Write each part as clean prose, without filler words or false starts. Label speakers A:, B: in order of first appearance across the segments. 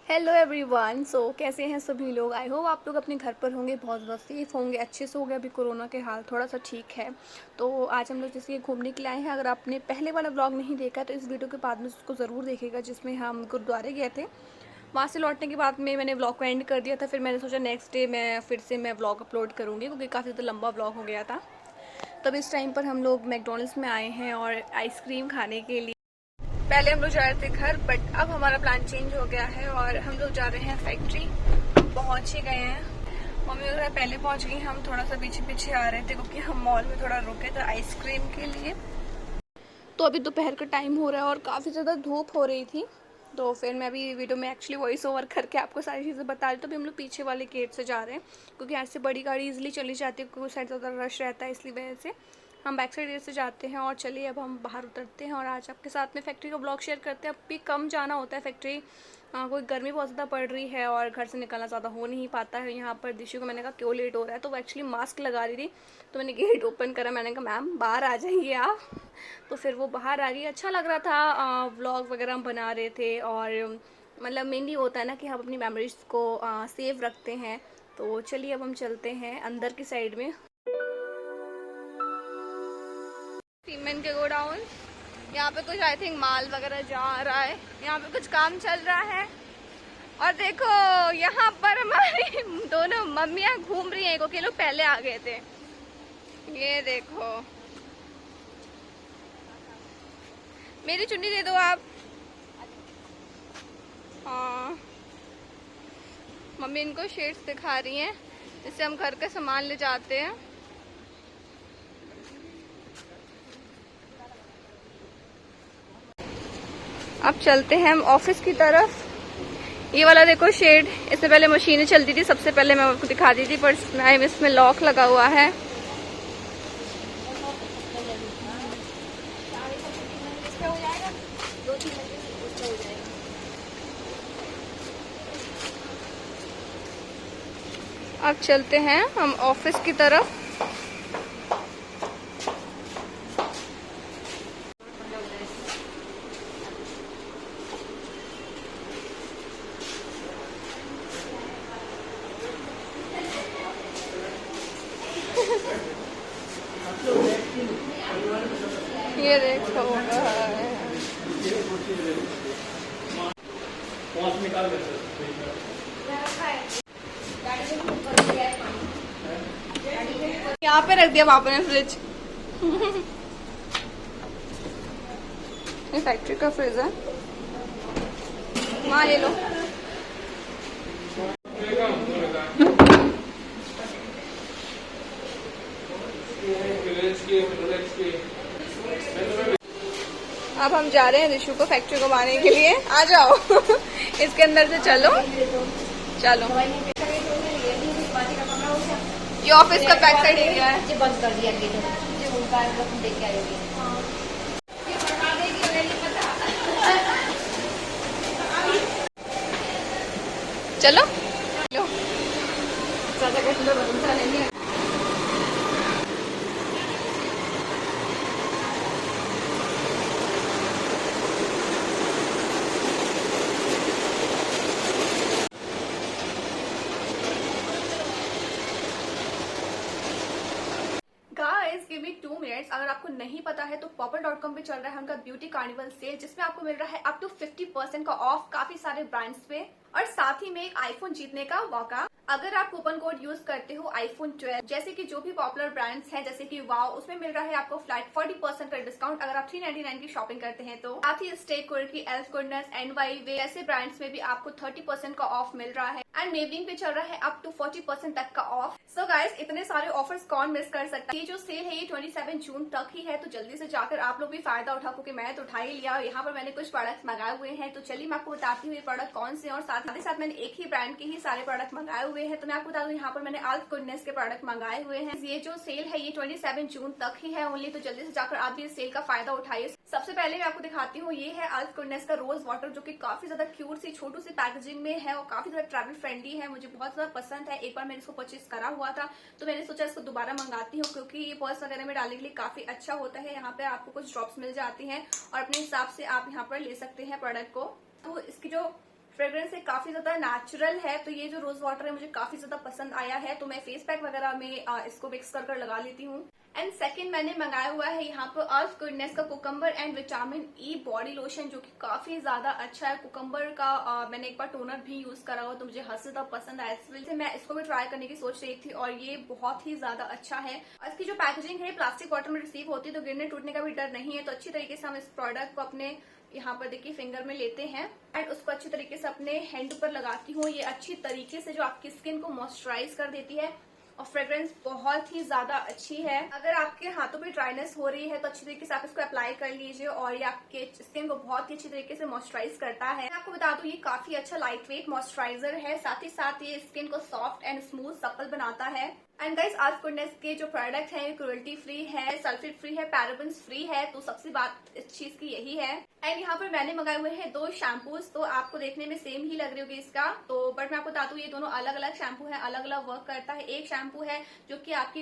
A: Hello everyone. कैसे हैं सभी लोग। आई होप आप लोग अपने घर पर होंगे, बहुत ज़्यादा सेफ होंगे, अच्छे से हो गए। अभी कोरोना के हाल थोड़ा सा ठीक है। तो आज हम लोग जैसे ये घूमने के लिए आए हैं। अगर आपने पहले वाला ब्लॉग नहीं देखा तो इस वीडियो के बाद में उसको ज़रूर देखेगा, जिसमें हम गुरुद्वारे गए थे। वहाँ से लौटने के बाद में मैंने ब्लॉग को एंड कर दिया था। फिर मैंने सोचा नेक्स्ट डे मैं फिर से ब्लॉग अपलोड करूँगी, क्योंकि काफ़ी ज़्यादा लंबा ब्लॉग हो गया था। तब इस टाइम पर हम लोग मैकडोनल्ड्स में आए हैं और आइसक्रीम खाने के लिए। पहले हम लोग जा रहे थे घर, बट अब हमारा प्लान चेंज हो गया है और हम लोग जा रहे हैं फैक्ट्री। हम पहुंच ही गए हैं। मम्मी वगैरह पहले पहुंच गई, हम थोड़ा सा पीछे पीछे आ रहे थे क्योंकि हम मॉल में थोड़ा रुके थे आइसक्रीम के लिए। तो अभी दोपहर का टाइम हो रहा है और काफ़ी ज़्यादा धूप हो रही थी। तो फिर मैं अभी वीडियो में एक्चुअली वॉइस ओवर करके आपको सारी चीज़ें बता रही। तो अभी हम लोग पीछे वाले गेट से जा रहे हैं, क्योंकि ऐसे बड़ी गाड़ी इजीली चली जाती है, क्योंकि उस साइड ज़्यादा रश रहता है, इसलिए वजह से हम बैक साइड से जाते हैं। और चलिए अब हम बाहर उतरते हैं और आज आपके साथ में फैक्ट्री का ब्लॉग शेयर करते हैं। अब भी कम जाना होता है फैक्ट्री, कोई गर्मी बहुत ज़्यादा पड़ रही है और घर से निकलना ज़्यादा हो नहीं पाता है। यहाँ पर दिशु को मैंने कहा क्यों लेट हो रहा है, तो वो एक्चुअली मास्क लगा रही थी। तो मैंने गेट ओपन करा, मैंने कहा मैम बाहर आ जाइए आप। तो फिर वो बाहर आ गई। अच्छा लग रहा था, व्लॉग वगैरह हम बना रहे थे। और मतलब मेनली होता है ना कि हम अपनी मेमोरीज को सेव रखते हैं। तो चलिए अब हम चलते हैं अंदर की साइड में। सीमेंट के गोडाउन, यहाँ पे कुछ आई थिंक माल वगैरह जा रहा है, यहाँ पे कुछ काम चल रहा है। और देखो यहाँ पर हमारी दोनों मम्मियाँ घूम रही हैं, क्योंकि लोग पहले आ गए थे। ये देखो, मेरी चुन्नी दे दो आप। हाँ, मम्मी इनको शेड्स दिखा रही हैं, जिससे हम घर का सामान ले जाते हैं। अब चलते हैं हम ऑफिस की तरफ। ये वाला देखो शेड, इससे पहले मशीनें चलती थी, सबसे पहले मैं आपको दिखा दी थी, पर इसमें लॉक लगा हुआ है। अब चलते हैं हम ऑफिस की तरफ। ये देखो यहाँ पे रख दिया पापा ने फ्रिज। ये फैक्ट्री का फ्रिज है। हाँ ये लो। अब हम जा रहे हैं ऋषु को फैक्ट्री घुमाने के लिए। आ जाओ इसके अंदर से चलो चलो। ये ऑफिस का बैक साइड एरिया है। बंद कर दिया चलो गाइस गिव मी 2 मिनट्स। अगर आपको नहीं पता है तो popper.com पे चल रहा है उनका ब्यूटी कार्निवल सेल, जिसमें आपको मिल रहा है अप टू 50% का ऑफ काफी सारे ब्रांड्स पे, और साथ ही में एक आईफोन जीतने का मौका। अगर आप कूपन कोड यूज करते हो iPhone 12, जैसे कि जो भी पॉपुलर ब्रांड्स हैं जैसे कि वाओ, उसमें मिल रहा है आपको फ्लैट 40% का डिस्काउंट अगर आप 399 की शॉपिंग करते हैं तो। साथ ही स्टेक की एल्फ गुडनेस एंड वाई वे ऐसे ब्रांड्स में भी आपको 30% का ऑफ मिल रहा है। एंड मेवलिन पे चल रहा है अप टू 40% तक का ऑफ। सो गाइस, इतने सारे ऑफर्स कौन मिस कर सकता है। ये जो सेल है ये 27 जून तक ही है, तो जल्दी से जाकर आप लोग भी फायदा उठाओ, क्योंकि मैं तो उठा ही लिया। और यहाँ पर मैंने कुछ प्रोडक्ट्स मंगाए हुए हैं, तो चलिए मैं आपको बताती हूँ प्रोडक्ट कौन से, और साथ ही साथ मैंने एक ही ब्रांड के ही सारे प्रोडक्ट मंगाए हुए हैं। तो मैं आपको बता दूं यहाँ पर मैंने अल्फ गुडनेस के प्रोडक्ट मंगाए हुए हैं। ये जो सेल है ये 27 जून तक ही है ओनली, तो जल्दी से जाकर आप भी इस सेल का फायदा उठाइए। सबसे पहले मैं आपको दिखाती हूँ, ये है अल्फ गुडनेस का रोज वाटर, जो कि काफी ज्यादा क्यूट सी छोटू सी पैकेजिंग में है और काफी ज्यादा ट्रैवल फ्रेंडली है। मुझे बहुत ज्यादा पसंद है। एक बार मैंने इसको परचेज करा हुआ था, तो मैंने सोचा इसको दोबारा मंगाती हूँ, क्योंकि ये पर्स वगैरह में डालने के लिए काफी अच्छा होता है। यहाँ पे आपको कुछ ड्रॉप्स मिल जाती हैं और अपने हिसाब से आप यहाँ पर ले सकते हैं प्रोडक्ट को। तो इसकी जो फ्रेग्रेंस है काफी ज्यादा नेचुरल है, तो ये जो रोज वाटर है मुझे काफी ज्यादा पसंद आया है, तो मैं फेस पैक वगैरह में इसको मिक्स कर कर लगा लेती हूँ। एंड सेकंड मैंने मंगाया हुआ है यहाँ पर अर्थ गुडनेस का cucumber and vitamin E body lotion, जो कि काफी ज्यादा अच्छा है। कुकम्बर का मैंने एक बार टोनर भी यूज करा हुआ, तो मुझे हद से ज्यादा पसंद आया, इस वजह से मैं इसको भी ट्राई करने की सोच रही थी, और ये बहुत ही ज्यादा अच्छा है। और इसकी जो पैकेजिंग है प्लास्टिक बॉटल में रिसीव होती है, तो गिरने टूटने का भी डर नहीं है। तो अच्छी तरीके से हम इस प्रोडक्ट को अपने यहाँ पर देखिए फिंगर में लेते हैं एंड उसको अच्छी तरीके से अपने हैंड पर लगाती हूँ। ये अच्छी तरीके से जो आपकी स्किन को मॉइस्चराइज कर देती है, और फ्रेग्रेंस बहुत ही ज्यादा अच्छी है। अगर आपके हाथों पे ड्राइनेस हो रही है तो अच्छी तरीके से आप इसको अप्लाई कर लीजिए, और ये आपके स्किन को बहुत ही अच्छी तरीके से मॉइस्चराइज करता है। मैं आपको बता दूं ये काफी अच्छा लाइट वेट मॉइस्चराइजर है, साथ ही साथ ये स्किन को सॉफ्ट एंड स्मूथ सप्पल बनाता है। एंड गाइस अर्थ गुडनेस के जो प्रोडक्ट है क्रुएल्टी फ्री है, सल्फेट फ्री है, पैराबेन्स फ्री है, तो सबसे बात इस चीज की यही है। एंड यहाँ पर मैंने मंगाए हुए हैं 2 शैम्पूज, तो आपको देखने में सेम ही लग रही होगी इसका, तो बट मैं आपको बता दूं ये दोनों अलग अलग शैम्पू है, अलग अलग वर्क करता है। एक शैम्पू है जो कि आपके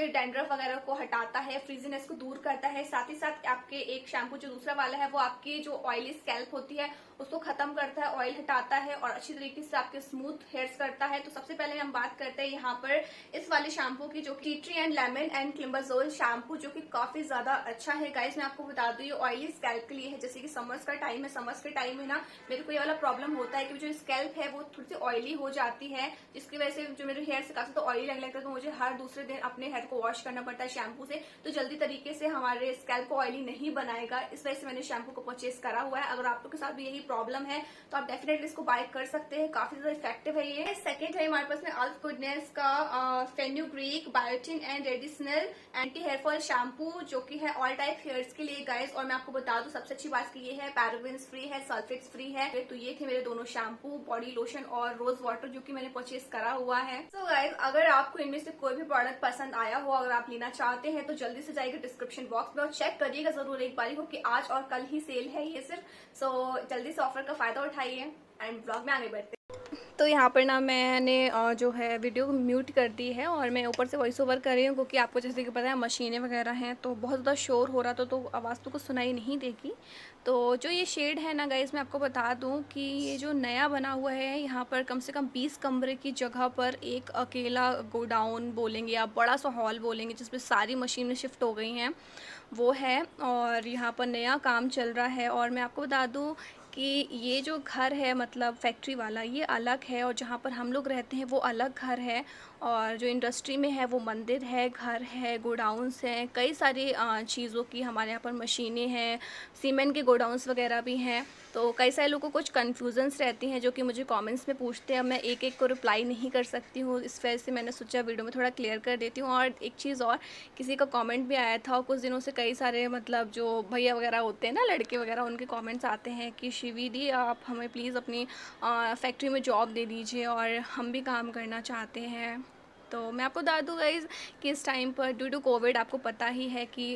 A: डैंड्रफ वगैरह को हटाता है, फ्रीजीनेस को दूर करता है, साथ ही साथ आपके एक शैम्पू जो दूसरा वाला है वो आपकी जो ऑयली स्कैल्प होती है उसको खत्म करता है, ऑयल हटाता है और अच्छी तरीके से आपके स्मूथ हेयर्स करता है। तो सबसे पहले हम बात करते हैं यहाँ पर इस वाले शैम्पू की, जो tea tree and lemon and climbazole shampoo, जो कि काफी ज्यादा अच्छा है। गाइस मैं आपको बता दूं ये ऑयली स्कैल्प के लिए है, जैसे कि समर्स का टाइम है, समर्स के टाइम में ना मेरे को ये वाला प्रॉब्लम होता है कि जो स्कैल्प है वो थोड़ी सी ऑयली हो जाती है, जिसकी वजह से जो मेरे हेयर से काफी तो ऑयली लगने लगता है, तो मुझे हर दूसरे दिन अपने हेयर को वॉश करना पड़ता है शैम्पू से, तो जल्दी तरीके से हमारे स्कैल्प को ऑयली नहीं बनाएगा। इस वजह से मैंने शैम्पू को परचेज करा हुआ है। अगर आप लोग के साथ भी यही प्रॉब्लम है तो आप डेफिनेटली इसको बाय कर सकते हैं, काफी ज्यादा इफेक्टिव है ये। सेकंड है हमारे पास में अर्थ गुडनेस का fenugreek biotin and traditional anti hair fall shampoo, जो कि है ऑल टाइप हेयर्स के लिए गाइस। और मैं आपको बता दूं सबसे अच्छी बात की ये है पैराबेन्स फ्री है, सल्फेट्स फ्री है। तो ये थे मेरे दोनों शैम्पू, बॉडी लोशन और रोज वाटर, जो कि मैंने परचेज करा हुआ है। तो गाइस अगर आपको इनमें से कोई भी प्रोडक्ट पसंद आया हो, अगर आप लेना चाहते हैं तो जल्दी से जाइए डिस्क्रिप्शन बॉक्स में और चेक करिएगा जरूर एक बारी हो कि आज और कल ही सेल है ये सिर्फ। सो जल्दी से ऑफर का फायदा उठाइए एंड ब्लॉग में आगे बढ़ते। तो यहाँ पर ना मैंने जो है वीडियो म्यूट कर दी है, और मैं ऊपर से वॉइस ओवर कर रही हूँ, क्योंकि आपको जैसे कि पता है मशीनें वगैरह हैं तो बहुत ज़्यादा शोर हो रहा था, तो आवाज़ तो कुछ सुनाई नहीं देगी। तो जो ये शेड है ना गाइस, मैं आपको बता दूँ कि ये जो नया बना हुआ है यहाँ पर कम से कम 20 कमरे की जगह पर एक अकेला गोडाउन बोलेंगे या बड़ा सा हॉल बोलेंगे, जिसमें सारी मशीनें शिफ्ट हो गई हैं, वो है। और यहाँ पर नया काम चल रहा है। और मैं आपको बता दूँ कि ये जो घर है मतलब फैक्ट्री वाला, ये अलग है, और जहाँ पर हम लोग रहते हैं वो अलग घर है। और जो इंडस्ट्री में है वो मंदिर है, घर है, गोडाउंस हैं, कई सारी चीज़ों की हमारे यहाँ पर मशीनें हैं, सीमेंट के गोडाउंस वगैरह भी हैं। तो कई सारे लोगों को कुछ कन्फ्यूजन्स रहती हैं जो कि मुझे कमेंट्स में पूछते हैं, मैं एक एक को रिप्लाई नहीं कर सकती हूँ, इस वजह से मैंने सोचा वीडियो में थोड़ा क्लियर कर देती हूँ। और एक चीज़ और, किसी का कमेंट भी आया था, और कुछ दिनों से कई सारे मतलब जो भैया वगैरह होते हैं ना, लड़के वगैरह, उनके कमेंट्स आते हैं कि शिवी दी आप हमें प्लीज़ अपनी फैक्ट्री में जॉब दे दीजिए, और हम भी काम करना चाहते हैं। तो मैं आपको बता दूँ गाइज़ कि इस टाइम पर ड्यू टू कोविड आपको पता ही है कि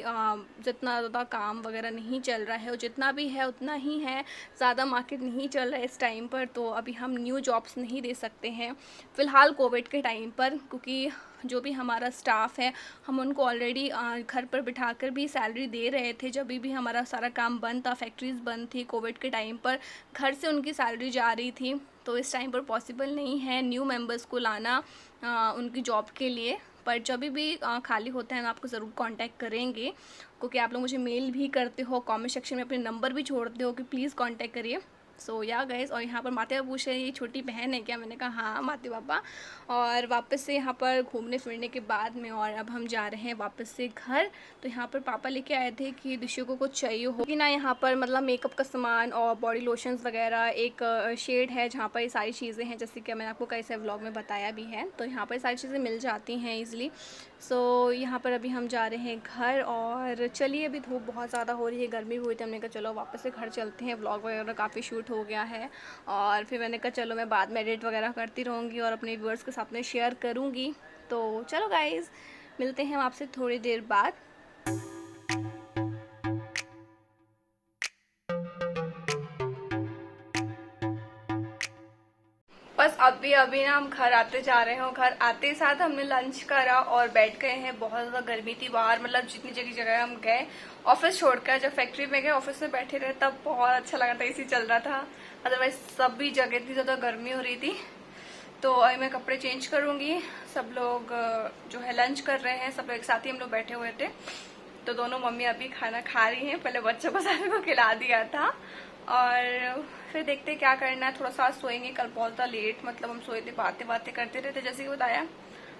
A: जितना ज़्यादा काम वगैरह नहीं चल रहा है, और जितना भी है उतना ही है, ज़्यादा मार्केट नहीं चल रहा है इस टाइम पर। तो अभी हम न्यू जॉब्स नहीं दे सकते हैं फ़िलहाल कोविड के टाइम पर, क्योंकि जो भी हमारा स्टाफ है हम उनको ऑलरेडी घर पर बिठाकर भी सैलरी दे रहे थे। जब भी हमारा सारा काम बंद था, फैक्ट्रीज़ बंद थी कोविड के टाइम पर, घर से उनकी सैलरी जा रही थी। तो इस टाइम पर पॉसिबल नहीं है न्यू मेंबर्स को लाना उनकी जॉब के लिए। पर जब भी खाली होता है हम आपको ज़रूर कांटेक्ट करेंगे, क्योंकि आप लोग मुझे मेल भी करते हो, कमेंट सेक्शन में अपने नंबर भी छोड़ते हो कि प्लीज़ कांटेक्ट करिए। सो या गाइस, और यहाँ पर माते पापा पूछ रहे हैं ये छोटी बहन है क्या, मैंने कहा हाँ माते पापा। और वापस से यहाँ पर घूमने फिरने के बाद में, और अब हम जा रहे हैं वापस से घर। तो यहाँ पर पापा लेके आए थे कि दिशु को कुछ चाहिए हो कि ना, यहाँ पर मतलब मेकअप का सामान और बॉडी लोशंस वगैरह, एक शेड है जहाँ पर ये सारी चीज़ें हैं, जैसे कि मैंने आपको कई सारे व्लॉग में बताया भी है। तो यहाँ पर सारी चीज़ें मिल जाती हैं ईज़िली। सो यहाँ पर अभी हम जा रहे हैं घर। और चलिए, अभी धूप बहुत ज़्यादा हो रही है, गर्मी हुई थी, हमने कहा चलो वापस से घर चलते हैं, व्लॉग वगैरह काफ़ी शूट हो गया है। और फिर मैंने कहा चलो मैं बाद में एडिट वगैरह करती रहूँगी और अपने व्यूअर्स के साथ में शेयर करूँगी। तो चलो गाइज़, मिलते हैं हम आपसे थोड़ी देर बाद। बस अभी अभी ना हम घर आते जा रहे हैं। घर आते ही साथ हमने लंच करा और बैठ गए हैं। बहुत ज्यादा गर्मी थी बाहर, मतलब जितनी जगह हम गए ऑफिस छोड़कर, जब फैक्ट्री में गए ऑफिस में बैठे रहे तब बहुत अच्छा लगा था, एसी चल रहा था। अदरवाइज सभी जगह इतनी ज्यादा गर्मी हो रही थी। तो अभी मैं कपड़े चेंज करूंगी। सब लोग जो है लंच कर रहे हैं, सब लोग एक साथ ही हम लोग बैठे हुए थे। तो दोनों मम्मी अभी खाना खा रही हैं। पहले बच्चों को सारे को खिला दिया था और फिर देखते क्या करना है। थोड़ा सा सोएंगे, कल बहुत ज़्यादा लेट मतलब हम सोए थे, बातें करते रहते जैसे कि बताया।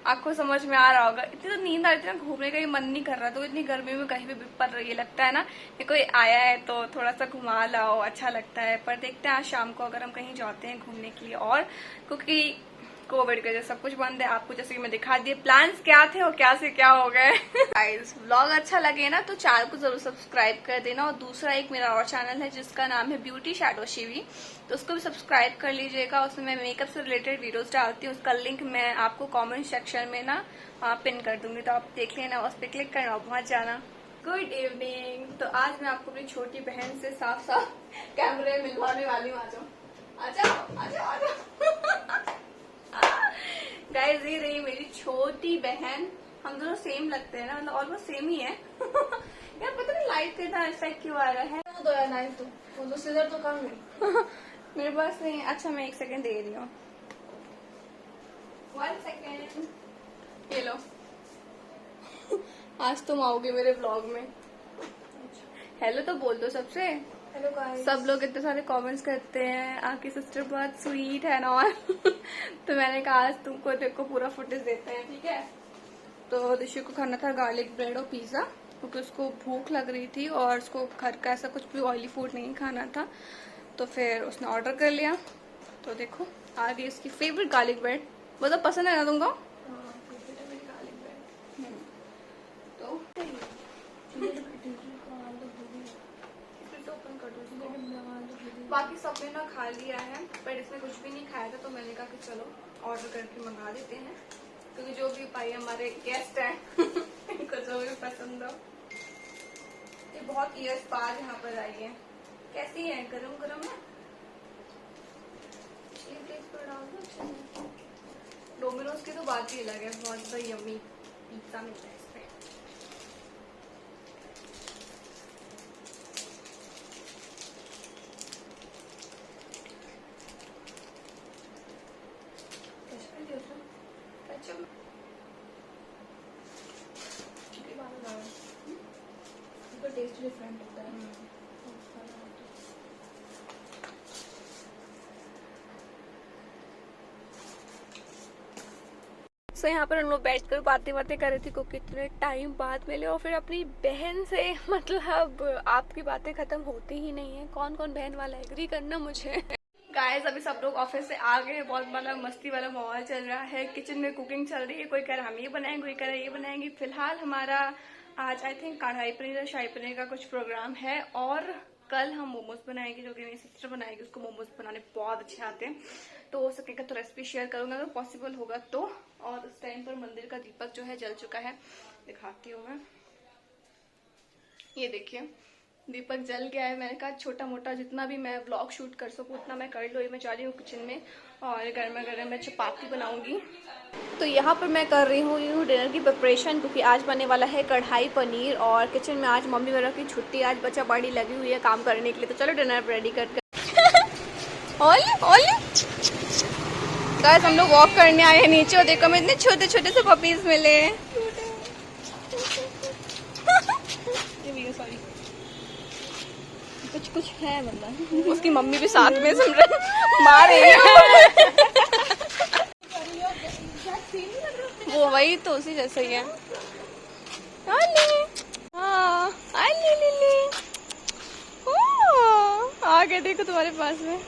A: आपको समझ में आ रहा होगा, इतनी तो नींद आ रही थी ना, घूमने का ही मन नहीं कर रहा। तो इतनी गर्मी में कहीं भी पड़ रही है, लगता है ना कि कोई आया है तो थोड़ा सा घुमा लाओ, अच्छा लगता है। पर देखते हैं आज शाम को अगर हम कहीं जाते हैं घूमने के लिए, और क्योंकि कोविड के वजह सब कुछ बंद है। आपको जैसे कि मैं दिखा दिए प्लान्स क्या थे और क्या से क्या हो गए। गाइस व्लॉग अच्छा लगे ना तो चैनल को जरूर सब्सक्राइब कर देना। और दूसरा एक मेरा और चैनल है जिसका नाम है ब्यूटी शैडो शिवी, तो उसको भी सब्सक्राइब कर लीजिएगा। उसमें मैं मेकअप से रिलेटेड वीडियोस डालती हूँ। उसका लिंक मैं आपको कमेंट सेक्शन में ना पिन कर दूंगी, तो आप देख लेना, उस पर क्लिक करना और पहुंच जाना। Good evening. तो आज मैं आपको अपनी छोटी बहन से साफ साफ कैमरे मिलवाने वाली हूँ। आ जाओ। गाइस ये रही मेरी छोटी बहन। हम दोनों सेम लगते हैं ना, मतलब ऑलमोस्ट सेम ही है। यार पता नहीं लाइट का इतना इफेक्ट क्यों आ रहा है।
B: वो तो है नाइफ, तो वो तो सीजर तो कम है।
A: मेरे पास नहीं। अच्छा मैं 1 सेकंड दे रही हूँ, 1 सेकंड। ये लो। आज तुम आओगे मेरे ब्लॉग में। हेलो तो बोल दो सबसे।
B: Hello guys.
A: सब लोग इतने सारे कमेंट्स करते हैं आपकी सिस्टर बहुत स्वीट है ना। तो मैंने कहा आज तुमको देखो पूरा फुटेज देते हैं, ठीक है। तो ऋषि को खाना था गार्लिक ब्रेड और पिज्जा, क्योंकि उसको भूख लग रही थी और उसको घर का ऐसा कुछ भी ऑयली फूड नहीं खाना था। तो फिर उसने ऑर्डर कर लिया। तो देखो आ गई उसकी फेवरेट गार्लिक ब्रेड। बहुत पसंद है ना तुमको? तो बाकी सबने ना खा लिया है, पर इसने कुछ भी नहीं खाया था। तो मैंने कहा कि चलो ऑर्डर करके मंगा देते हैं, क्योंकि जो भी भाई हमारे गेस्ट हैं इनको जो भी पसंद हो। ये बहुत ईयर्स बाद यहाँ पर आई है। कैसी है? गरम गरम है। डोमिनोज की तो बात ही अलग है, बहुत ज्यादा यम्मी पिज्जा मिलता है इस पे।
B: टेस्ट डिफरेंट होता है।
A: सो यहाँ पर हम लोग बैठ कर बातें कर रहे थे, क्योंकि इतने टाइम बाद मिले। और फिर अपनी बहन से मतलब आपकी बातें खत्म होती ही नहीं है। कौन कौन बहन वाला एग्री करना मुझे। गाइस अभी सब लोग ऑफिस से आ गए हैं, बहुत बड़ा मस्ती वाला माहौल चल रहा है। किचन में कुकिंग चल रही है, कोई कह रहा हम ये बनाएंगे, कोई कह रहा ये बनाएंगे। फिलहाल हमारा आज आई थिंक कढ़ाई पनीर या शाही पनीर का कुछ प्रोग्राम है। और कल हम मोमोज बनाएंगे, जो कि मेरी सिस्टर बनाएगी। उसको मोमोज बनाने बहुत अच्छे आते हैं, तो हो सकेगा तो रेसिपी शेयर करूंगा अगर पॉसिबल होगा तो। और उस टाइम पर मंदिर का दीपक जो है जल चुका है, दिखाती हूँ मैं। ये देखिए दीपक जल गया है। मैंने कहा छोटा मोटा जितना भी मैं व्लॉग शूट कर सकूँ उतना मैं कर लो। मैं जा रही हूँ किचन में और गर्मा गर्म मैं चपाती बनाऊंगी। तो यहाँ पर मैं कर रही हूँ डिनर की प्रिपरेशन, क्योंकि आज बनने वाला है कढ़ाई पनीर। और किचन में आज मम्मी वगैरह की छुट्टी, आज बच्चा बड़ी लगी हुई है काम करने के लिए। तो चलो डिनर रेडी करके गाइस हम लोग वॉक करने आए हैं नीचे, और देखो मैं इतने छोटे छोटे से पपीज मिले हैं। कुछ है मतलब उसकी मम्मी भी साथ में सुन रही मारे। वो वही तो उसी जैसा ही है। हाँ आ गए देखो तुम्हारे पास में।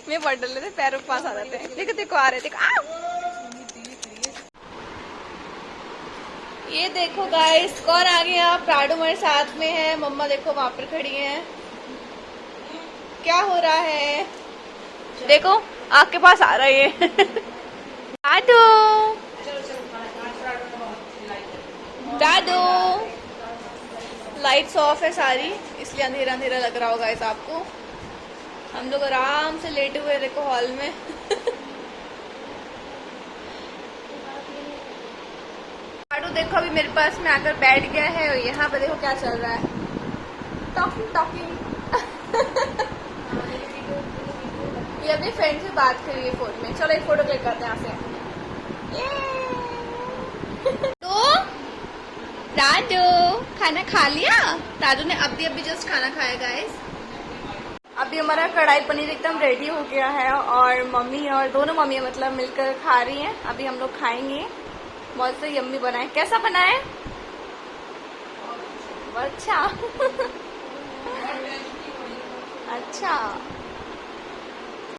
A: मैं बहुत डर लेते पैरों के पास आ जाते हैं। देखो देखो आ रहे देखो। ये देखो गाइस कौन आ गया। प्राडो मेरे साथ में है, मम्मा देखो वहां पर खड़ी हैं। क्या हो रहा है देखो, आपके पास आ रहा है। दादू दादू लाइट्स ऑफ है सारी, इसलिए अंधेरा अंधेरा लग रहा होगा इस आपको। हम लोग आराम से लेटे हुए देखो हॉल में। आडू देखो अभी मेरे पास में आकर बैठ गया है और यहाँ पे देखो क्या चल रहा है, टॉकिंग टॉकिंग। ये अपनी फ्रेंड से बात कर रही है फोन में। चलो एक फोटो क्लिक करते हैं यहाँ से। तो राजू खाना खा लिया? राजू ने अभी जस्ट खाना खाया गाइस। अभी हमारा कढ़ाई पनीर एकदम रेडी हो गया है और मम्मी और दोनों मम्मी मतलब मिलकर खा रही हैं। अभी हम लोग खाएंगे। बहुत से यम्मी बनाए। कैसा बना है? अच्छा। अच्छा